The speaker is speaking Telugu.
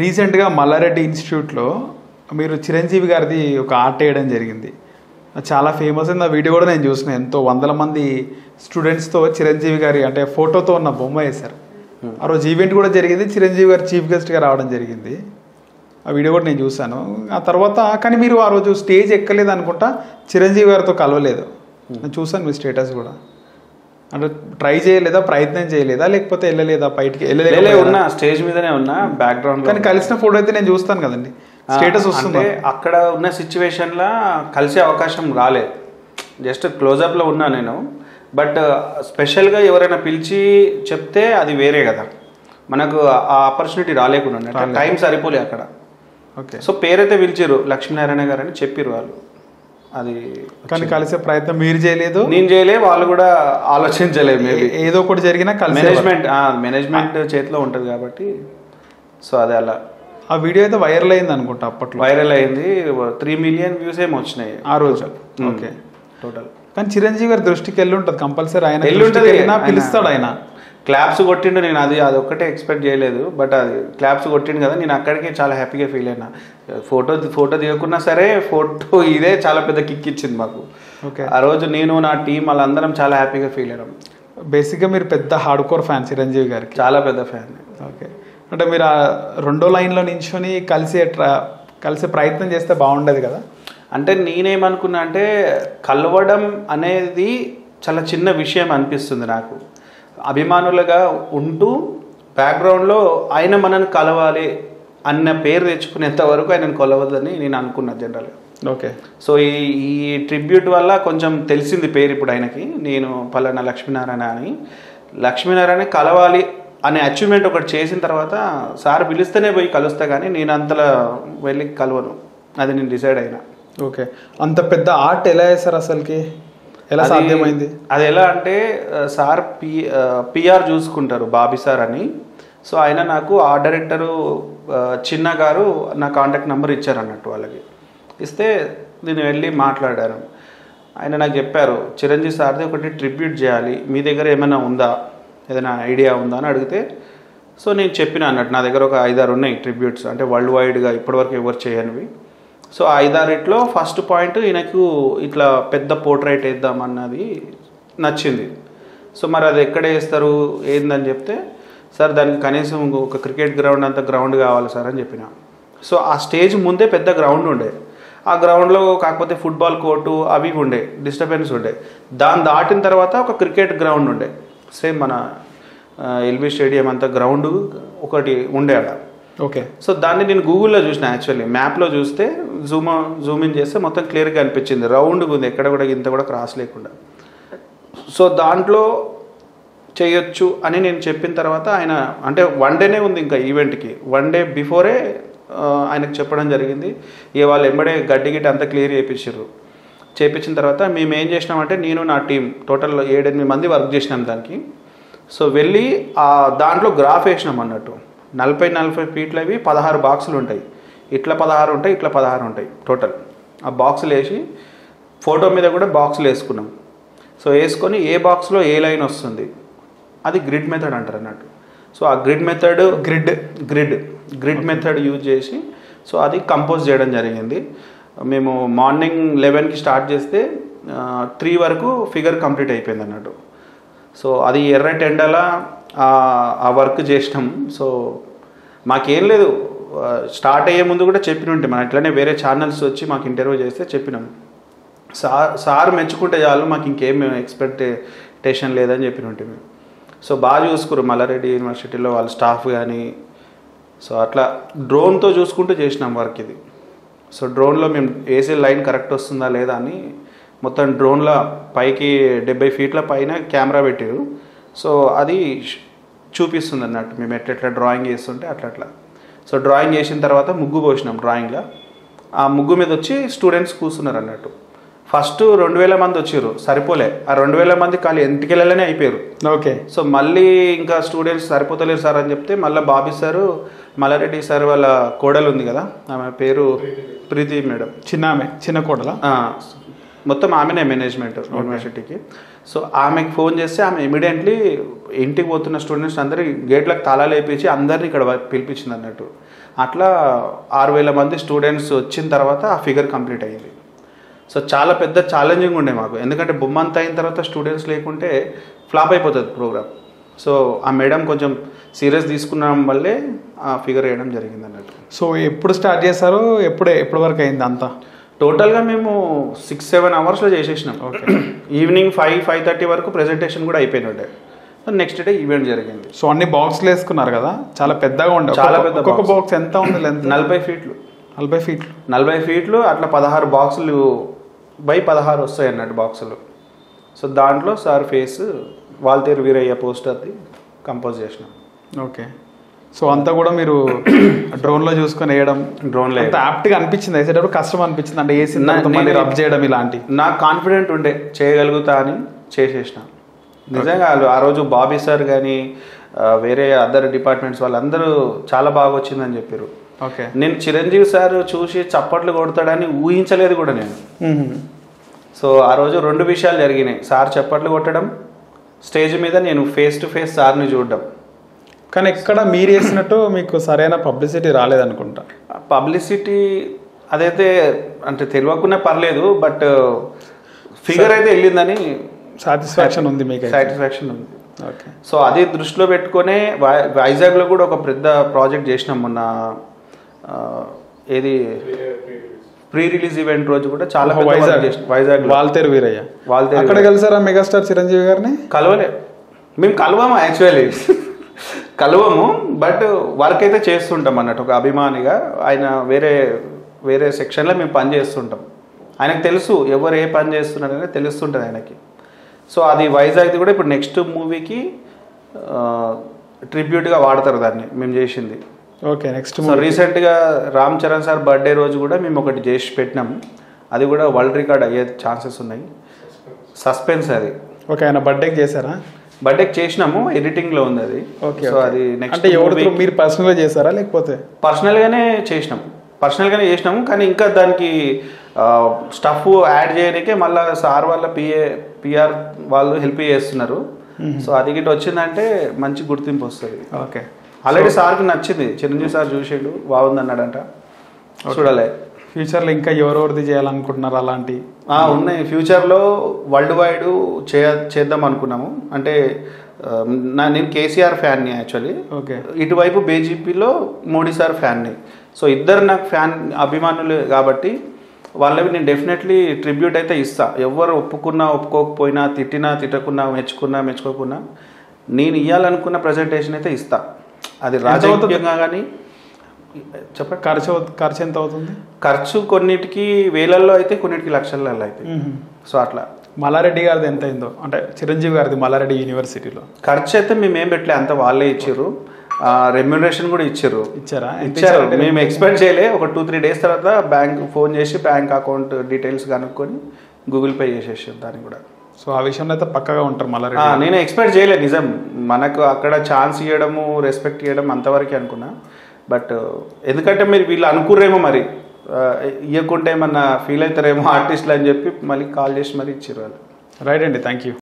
రీసెంట్గా మల్లారెడ్డి ఇన్స్టిట్యూట్లో మీరు చిరంజీవి గారిది ఒక ఆర్ట్ వేయడం జరిగింది. చాలా ఫేమస్ అయింది. ఆ వీడియో కూడా నేను చూసిన. ఎంతో వందల మంది స్టూడెంట్స్తో చిరంజీవి గారి అంటే ఫోటోతో ఉన్న బొమ్మ వేశారు. ఆ రోజు ఈవెంట్ కూడా జరిగింది. చిరంజీవి గారు చీఫ్ గెస్ట్గా రావడం జరిగింది. ఆ వీడియో కూడా నేను చూశాను. ఆ తర్వాత కానీ మీరు ఆ రోజు స్టేజ్ ఎక్కలేదు అనుకుంటా, చిరంజీవి గారితో కలవలేదు. నేను చూశాను మీ స్టేటస్ కూడా. అంటే ట్రై చేయలేదా, ప్రయత్నం చేయలేదా, లేకపోతే వెళ్ళలేదా బయటికి? ఉన్నా స్టేజ్ మీదనే ఉన్నా బ్యాక్గ్రౌండ్. కానీ కలిసిన ఫోటో అయితే నేను చూస్తాను కదండి, స్టేటస్ వస్తుంది. అక్కడ ఉన్న సిచ్యువేషన్లో కలిసే అవకాశం రాలేదు. జస్ట్ క్లోజప్లో ఉన్నా నేను. బట్ స్పెషల్గా ఎవరైనా పిలిచి చెప్తే అది వేరే కదా, మనకు ఆ ఆపర్చునిటీ రాలేకుండా టైం సరిపోలే అక్కడ. ఓకే. సో పేరైతే పిలిచారు, లక్ష్మీనారాయణ గారు అని చెప్పారు వాళ్ళు. అది కానీ కలిసే ప్రయత్నం మీరు చేయలేదు, నేను చేయలే, వాళ్ళు కూడా ఆలోచించలేదు. మేబీ ఏదో ఒకటి జరిగినా మేనేజ్మెంట్ చేతిలో ఉంటుంది కాబట్టి. సో అదే అలా. ఆ వీడియో అయితే వైరల్ అయింది అనుకుంటా అప్పట్లో. వైరల్ అయింది. 3 మిలియన్ వ్యూస్ ఏమో వచ్చినాయి ఆ రోజు. Okay total. కానీ చిరంజీవి గారి దృష్టికి వెళ్ళి ఉంటుంది కంపల్సరీ. ఆయన పిలుస్తాడు, ఆయన క్లాప్స్ కొట్టిండు. నేను అది ఒక్కటే ఎక్స్పెక్ట్ చేయలేదు. బట్ అది క్లాప్స్ కొట్టిండు కదా, నేను అక్కడికి చాలా హ్యాపీగా ఫీల్ అయినా. ఫోటో దిగకున్నా సరే ఫోటో ఇదే చాలా పెద్ద కిక్ ఇచ్చింది మాకు. ఓకే. ఆ రోజు నేను నా టీం వాళ్ళందరం చాలా హ్యాపీగా ఫీల్ అయినాం. బేసిక్గా మీరు పెద్ద హార్డ్ కోర్ ఫ్యాన్ చిరంజీవి గారికి. చాలా పెద్ద ఫ్యాన్. ఓకే. అంటే మీరు ఆ రెండో లైన్లో నించుని కలిసే ప్రయత్నం చేస్తే బాగుండేది కదా. అంటే నేనేమనుకున్నా అంటే కలవడం అనేది చాలా చిన్న విషయం అనిపిస్తుంది నాకు. అభిమానులుగా ఉంటూ బ్యాక్గ్రౌండ్లో ఆయన మనల్ని కలవాలి అన్న పేరు తెచ్చుకునేంత వరకు ఆయనను కొలవద్దని నేను అనుకున్నా జనరల్గా. ఓకే. సో ఈ ట్రిబ్యూట్ వల్ల కొంచెం తెలిసింది పేరు ఇప్పుడు ఆయనకి. నేను పలానా లక్ష్మీనారాయణ అని. లక్ష్మీనారాయణ కలవాలి అనే అచీవ్మెంట్ ఒకటి చేసిన తర్వాత సార్ పిలిస్తేనే పోయి కలుస్తా, కానీ నేను అంతలా వెళ్ళి కలవను. అది నేను డిసైడ్ అయినా. ఓకే. అంత పెద్ద ఆర్ట్ ఎలా వేశారు అసలుకి, ఎలా సాధ్యమైంది? అది ఎలా అంటే సార్ పిఆర్ చూసుకుంటారు, బాబీ సార్ అని. సో ఆయన నాకు ఆర్ట్ డైరెక్టరు చిన్న గారు నా కాంటాక్ట్ నెంబర్ ఇచ్చారు అన్నట్టు. వాళ్ళకి ఇస్తే నేను వెళ్ళి మాట్లాడాను. ఆయన నాకు చెప్పారు, చిరంజీవి సార్ది ఒకటి ట్రిబ్యూట్ చేయాలి, మీ దగ్గర ఏమైనా ఉందా, ఏదైనా ఐడియా ఉందా అని అడిగితే, సో నేను చెప్పిన అన్నట్టు నా దగ్గర ఒక 5-6 ఉన్నాయి ట్రిబ్యూట్స్, అంటే వరల్డ్ వైడ్గా ఇప్పటివరకు ఎవరు చేయనివి. సో 5-6 ఫస్ట్ పాయింట్ ఈయనకు ఇట్లా పెద్ద పోర్ట్రైట్ వేద్దామన్నది నచ్చింది. సో మరి అది ఎక్కడ వేస్తారు ఏందని చెప్తే, సార్ దానికి కనీసం ఒక క్రికెట్ గ్రౌండ్ అంత గ్రౌండ్ కావాలి సార్ అని చెప్పిన. సో ఆ స్టేజ్ ముందే పెద్ద గ్రౌండ్ ఉండే, ఆ గ్రౌండ్లో కాకపోతే ఫుట్బాల్ కోర్టు అవి ఉండే, డిస్టర్బెన్స్ ఉండే. దాన్ని దాటిన తర్వాత ఒక క్రికెట్ గ్రౌండ్ ఉండే, సేమ్ మన ఎల్బీ స్టేడియం అంత గ్రౌండ్ ఒకటి ఉండే ఆడ. ఓకే. సో దాన్ని నేను గూగుల్లో చూసిన, యాక్చువల్లీ మ్యాప్లో చూస్తే జూమ్ ఇన్ చేస్తే మొత్తం క్లియర్గా అనిపించింది, రౌండ్గా ఉంది, ఎక్కడ కూడా ఇంత కూడా క్రాస్ లేకుండా. సో దాంట్లో చేయొచ్చు అని నేను చెప్పిన తర్వాత ఆయన అంటే 1 డేనే ఉంది ఇంకా ఈవెంట్కి, 1 డే బిఫోరే ఆయనకు చెప్పడం జరిగింది. ఇక వాళ్ళు ఎంబడే గడ్డి గిట్టి అంతా క్లియర్ చేయించిన తర్వాత మేము ఏం చేసినామంటే, నేను నా టీం టోటల్ 7-8 మంది వర్క్ చేసినాం దానికి. సో వెళ్ళి దాంట్లో గ్రాఫ్ వేసినాం అన్నట్టు. 40 ఫీట్లు అవి 16 బాక్సులు ఉంటాయి, ఇట్లా 16 ఉంటాయి, ఇట్లా 16 ఉంటాయి టోటల్. ఆ బాక్సులు వేసి ఫోటో మీద కూడా బాక్సులు వేసుకున్నాం. సో వేసుకొని ఏ బాక్స్లో ఏ లైన్ వస్తుంది అది గ్రిడ్ మెథడ్ అంటారు అన్నట్టు. సో ఆ గ్రిడ్ మెథడ్ యూజ్ చేసి సో అది కంపోజ్ చేయడం జరిగింది. మేము మార్నింగ్ 11కి స్టార్ట్ చేస్తే 3 వరకు ఫిగర్ కంప్లీట్ అయిపోయింది అన్నట్టు. సో అది ఎర్రటి ఎండలా ఆ వర్క్ చేసినాం. సో మాకేం లేదు, స్టార్ట్ అయ్యే ముందు కూడా చెప్పినుంటే, మనం ఇట్లానే వేరే ఛానల్స్ వచ్చి మాకు ఇంటర్వ్యూ చేస్తే చెప్పినాం, సార్ మెచ్చుకుంటే చాలు, మాకు ఇంకేం ఎక్స్పెక్టేషన్ లేదని చెప్పినుంటే మేము. సో బాగా చూసుకురు మల్లారెడ్డి యూనివర్సిటీలో వాళ్ళ స్టాఫ్ కానీ. సో అట్లా డ్రోన్తో చూసుకుంటూ చేసినాం వర్క్ ఇది. సో డ్రోన్లో మేము వేసే లైన్ కరెక్ట్ వస్తుందా లేదా అని మొత్తం డ్రోన్లో పైకి 70 ఫీట్ల పైన కెమెరా పెట్టారు. సో అది చూపిస్తుంది అన్నట్టు మేము ఎట్లా డ్రాయింగ్ చేస్తుంటే అట్లా. సో డ్రాయింగ్ చేసిన తర్వాత ముగ్గు పోసినాం డ్రాయింగ్లో. ఆ ముగ్గు మీద వచ్చి స్టూడెంట్స్ కూర్చున్నారు అన్నట్టు. ఫస్ట్ 2000 మంది వచ్చారు, సరిపోలే. ఆ 2000 మంది ఖాళీ ఇంటికి వెళ్ళాలనే అయిపోయారు. ఓకే. సో మళ్ళీ ఇంకా స్టూడెంట్స్ సరిపోతలేరు సార్ అని చెప్తే, మళ్ళీ బాబీ సారు మల్లారెడ్డి సార్ వాళ్ళ కోడలు ఉంది కదా, ఆమె పేరు ప్రీతి మేడం, చిన్న కోడల, మొత్తం ఆమెనే మేనేజ్మెంట్ యూనివర్సిటీకి. సో ఆమెకి ఫోన్ చేస్తే ఆమె ఇమీడియట్లీ ఇంటికి పోతున్న స్టూడెంట్స్ అందరి గేట్లకు తాళాలు వేయించి అందరినీ ఇక్కడ పిలిపించింది అన్నట్టు. అట్లా 6,000 మంది స్టూడెంట్స్ వచ్చిన తర్వాత ఆ ఫిగర్ కంప్లీట్ అయ్యింది. సో చాలా పెద్ద ఛాలెంజింగ్ ఉండే మాకు, ఎందుకంటే బొమ్మ అంతా అయిన తర్వాత స్టూడెంట్స్ లేకుంటే ఫ్లాప్ అయిపోతుంది ప్రోగ్రామ్. సో ఆ మేడం కొంచెం సీరియస్ తీసుకున్నాం వల్లే ఆ ఫిగర్ వేయడం జరిగింది అన్నట్టు. సో ఎప్పుడు స్టార్ట్ చేశారు, ఎప్పటి వరకు అయింది అంతా? టోటల్గా మేము 6-7 అవర్స్లో చేసేసినాం. ఓకే. ఈవినింగ్ 5-5:30 వరకు ప్రెజెంటేషన్ కూడా అయిపోయినట్టే. నెక్స్ట్ డే ఈవెంట్ జరిగింది. సో అన్ని బాక్స్లు వేసుకున్నారు కదా, చాలా పెద్దగా ఉండే. చాలా పెద్ద ఒక్కొక్క బాక్స్ ఎంత ఉంది లెంత్? 40 ఫీట్లు. 40 ఫీట్లు అట్లా 16 బాక్సులు బై 16 వస్తాయి అన్నట్టు బాక్సులు. సో దాంట్లో సార్ ఫేస్ వాల్తేరు వీరయ్య పోస్టర్ది కంపోజ్ చేసినాం. ఓకే. సో అంతా కూడా మీరు డ్రోన్లో చూసుకొని వేయడం, డ్రోన్లో అంత యాప్ట్గా అనిపించింది, వేసేటప్పుడు కష్టం అనిపించింది అంటే వేసి రబ్ చేయడం ఇలాంటి? నాకు కాన్ఫిడెంట్ ఉండే చేయగలుగుతా అని చేసేసిన. నిజంగా ఆ రోజు బాబీ సార్ కానీ వేరే అదర్ డిపార్ట్మెంట్స్ వాళ్ళందరూ చాలా బాగా వచ్చిందని చెప్పారు. ఓకే. నేను చిరంజీవి సార్ చూసి చప్పట్లు కొడతాడని ఊహించలేదు కూడా నేను. సో ఆ రోజు 2 విషయాలు జరిగినాయి. సార్ చప్పట్లు కొట్టడం, స్టేజ్ మీద నేను ఫేస్ టు ఫేస్ సార్ని చూడడం. కానీ ఎక్కడ మీరు వేసినట్టు మీకు సరైన పబ్లిసిటీ రాలేదనుకుంటా. పబ్లిసిటీ అదైతే అంటే తెలియకున్నా పర్లేదు, బట్ ఫిగర్ అయితే వెళ్ళిందని సాటిస్ఫాక్షన్ ఉంది మీకు? సాటిస్ఫాక్షన్ ఉంది. ఓకే. సో అది దృష్టిలో పెట్టుకునే వైజాగ్లో కూడా ఒక పెద్ద ప్రాజెక్ట్ చేసినాం మొన్న. ఏది ప్రీ రిలీజ్ ఈవెంట్ రోజు కూడా చాలా వైజాగ్ వాల్తేరు వీరయ్య. అక్కడ కలిసారా మెగాస్టార్ చిరంజీవి గారిని? కలవలే, మేము కలవము యాక్చువల్లీ. కలవము, బట్ వర్క్ అయితే చేస్తుంటాం అన్నట్టు ఒక అభిమానిగా. ఆయన వేరే సెక్షన్లో మేము పని చేస్తుంటాం. ఆయనకు తెలుసు ఎవరు ఏ పని చేస్తున్నారనే తెలుస్తుంటుంది ఆయనకి. సో అది వైజాగ్ది కూడా ఇప్పుడు నెక్స్ట్ మూవీకి ట్రిబ్యూట్గా వాడతారు దాన్ని మేము చేసింది. ఓకే. నెక్స్ట్ సో రీసెంట్గా రామ్ చరణ్ సార్ బర్త్డే రోజు కూడా మేము ఒకటి చేసి పెట్టినాము. అది కూడా వరల్డ్ రికార్డ్ అయ్యే ఛాన్సెస్ ఉన్నాయి. సస్పెన్స్ అది. ఓకే. ఆయన బర్త్డేకి చేశారా? బర్త్డేకి చేసినాము, ఎడిటింగ్లో ఉంది అది. ఓకే. సో అది నెక్స్ట్ అంటే ఎవరితో మీరు పర్సనల్గా చేశారా లేకపోతే? పర్సనల్గానే చేసినాము, కానీ ఇంకా దానికి స్టఫ్ యాడ్ చేయడానికే మళ్ళీ సార్ వాళ్ళ పిఆర్ వాళ్ళు హెల్ప్ చేస్తున్నారు. సో అది గిట్ట వచ్చిందంటే మంచి గుర్తింపు వస్తుంది. ఓకే. ఆల్రెడీ సార్కి నచ్చింది, చిరంజీవి సార్ చూసాడు బాగుంది అన్నాడంట. చూడాలి ఫ్యూచర్లో ఇంకా ఎవరెవరిది చేయాలనుకుంటున్నారు అలాంటి? ఉన్నాయి. ఫ్యూచర్లో వరల్డ్ వైడ్ చేద్దాం అనుకున్నాము. అంటే నేను కేసీఆర్ ఫ్యాన్ని యాక్చువల్లీ. ఓకే. ఇటువైపు బీజేపీలో మోడీ సార్ ఫ్యాన్ని. సో ఇద్దరు నాకు ఫ్యాన్ అభిమానులు కాబట్టి వాళ్ళవి నేను డెఫినెట్లీ ట్రిబ్యూట్ అయితే ఇస్తా. ఎవరు ఒప్పుకున్నా ఒప్పుకోకపోయినా, తిట్టకున్నా, మెచ్చుకోకున్నా నేను ఇవ్వాలనుకున్న ప్రజెంటేషన్ అయితే ఇస్తా. అది రాజకీయంగా కానీ. చెప్పండి. ఖర్చు ఎంత అవుతుంది? ఖర్చు కొన్నిటికి వేలల్లో అయితే, కొన్నిటికి లక్షలలో అయితే. సో అట్లా. మల్లారెడ్డి గారిది ఎంత అయిందో, అంటే చిరంజీవి గారిది మల్లారెడ్డి యూనివర్సిటీలో ఖర్చు అయితే మేమేం పెట్టలే, అంత వాళ్ళే ఇచ్చారు. రెమ్యునరేషన్ కూడా ఇచ్చారు. ఇచ్చారు. మేము ఎక్స్పెక్ట్ చేయలే. ఒక 2-3 డేస్ తర్వాత బ్యాంక్ ఫోన్ చేసి బ్యాంక్ అకౌంట్ డీటెయిల్స్ కనుక్కొని గూగుల్ పే చేసేసారు దానికి కూడా. సో ఆ విషయంలో అయితే పక్కగా ఉంటారు మల్లారెడ్డి. నేను ఎక్స్పెక్ట్ చేయలేదు నిజం. మనకు అక్కడ ఛాన్స్ ఇవ్వడము, రెస్పెక్ట్ ఇవ్వడం అంతవరకే అనుకున్నా. బట్ ఎందుకంటే మీరు వీళ్ళు అనుకుర్రేమో మరి ఇవ్వకుంటే ఏమన్నా ఫీల్ అవుతారేమో ఆర్టిస్టులు అని చెప్పి మళ్ళీ కాల్ చేసి మరి ఇచ్చారు వాళ్ళు. రైట్ అండి, థ్యాంక్ యూ.